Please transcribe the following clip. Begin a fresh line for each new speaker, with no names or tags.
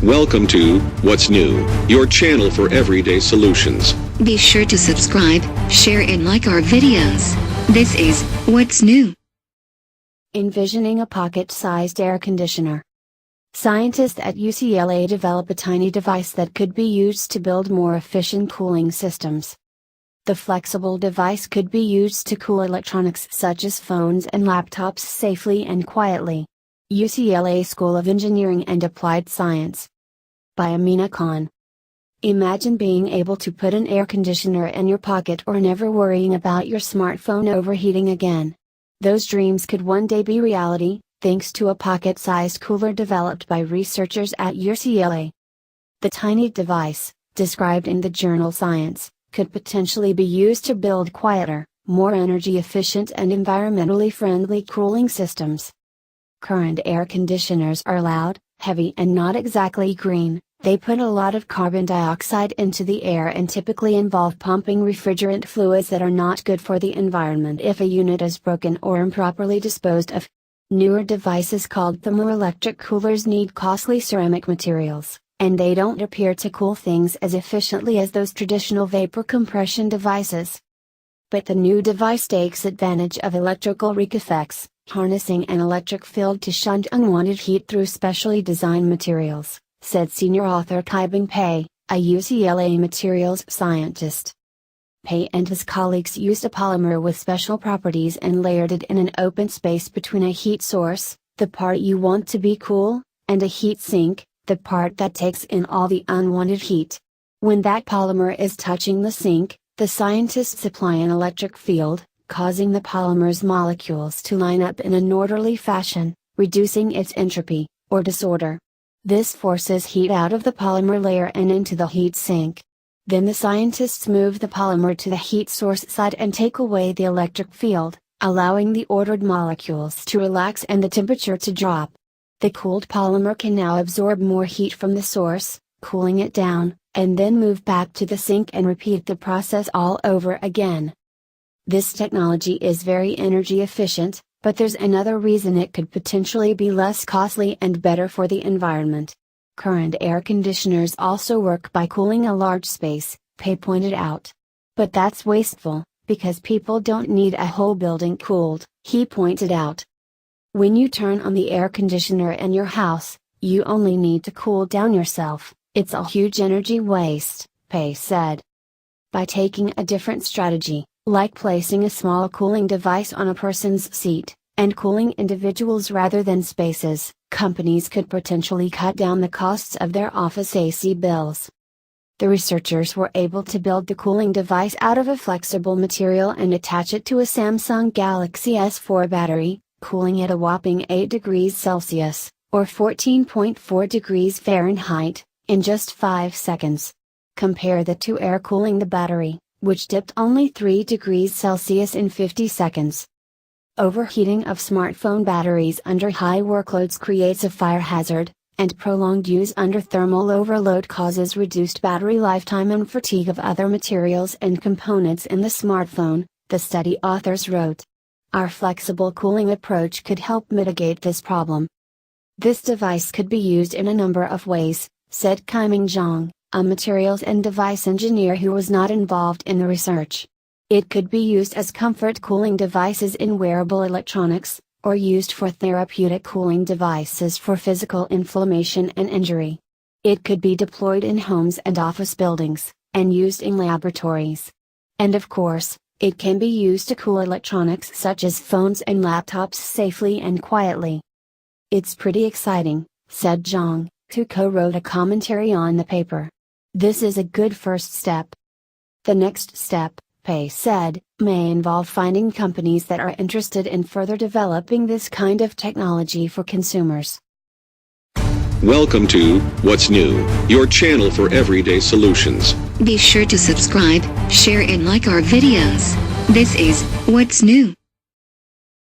Welcome to What's New, your channel for everyday solutions.
Be sure to subscribe, share and like our videos. This is What's New.
Envisioning a pocket-sized air conditioner. Scientists at UCLA develop a tiny device that could be used to build more efficient cooling systems. The flexible device could be used to cool electronics such as phones and laptops safely and quietly. UCLA School of Engineering and Applied Science. By Amina Khan. Imagine being able to put an air conditioner in your pocket or never worrying about your smartphone overheating again. Those dreams could one day be reality, thanks to a pocket-sized cooler developed by researchers at UCLA. The tiny device, described in the journal Science, could potentially be used to build quieter, more energy-efficient and environmentally friendly cooling systems. Current air conditioners are loud, heavy and not exactly green. They put a lot of carbon dioxide into the air and typically involve pumping refrigerant fluids that are not good for the environment if a unit is broken or improperly disposed of. Newer devices called thermoelectric coolers need costly ceramic materials, and they don't appear to cool things as efficiently as those traditional vapor compression devices. But the new device takes advantage of electrical reek effects, harnessing an electric field to shunt unwanted heat through specially designed materials, said senior author Kaibing Pei, a UCLA materials scientist. Pei and his colleagues used a polymer with special properties and layered it in an open space between a heat source, the part you want to be cool, and a heat sink, the part that takes in all the unwanted heat. When that polymer is touching the sink, the scientists apply an electric field, causing the polymer's molecules to line up in an orderly fashion, reducing its entropy, or disorder. This forces heat out of the polymer layer and into the heat sink. Then the scientists move the polymer to the heat source side and take away the electric field, allowing the ordered molecules to relax and the temperature to drop. The cooled polymer can now absorb more heat from the source, cooling it down, and then move back to the sink and repeat the process all over again. This technology is very energy efficient, but there's another reason it could potentially be less costly and better for the environment. Current air conditioners also work by cooling a large space, Pei pointed out. But that's wasteful, because people don't need a whole building cooled, he pointed out. When you turn on the air conditioner in your house, you only need to cool down yourself. It's a huge energy waste, Pei said. By taking a different strategy, like placing a small cooling device on a person's seat, and cooling individuals rather than spaces, companies could potentially cut down the costs of their office AC bills. The researchers were able to build the cooling device out of a flexible material and attach it to a Samsung Galaxy S4 battery, cooling at a whopping 8 degrees Celsius, or 14.4 degrees Fahrenheit, in just 5 seconds. Compare the to air cooling the battery, which dipped only 3 degrees Celsius in 50 seconds. Overheating of smartphone batteries under high workloads creates a fire hazard, and prolonged use under thermal overload causes reduced battery lifetime and fatigue of other materials and components in the smartphone, the study authors wrote. Our flexible cooling approach could help mitigate this problem. This device could be used in a number of ways, said Kaiming Zhang, a materials and device engineer who was not involved in the research. It could be used as comfort cooling devices in wearable electronics, or used for therapeutic cooling devices for physical inflammation and injury. It could be deployed in homes and office buildings, and used in laboratories. And of course, it can be used to cool electronics such as phones and laptops safely and quietly. It's pretty exciting, said Zhang, who co-wrote a commentary on the paper. This is a good first step. The next step, Pei said, may involve finding companies that are interested in further developing this kind of technology for consumers.
Welcome to What's New, your channel for everyday solutions.
Be sure to subscribe, share and like our videos. This is What's New.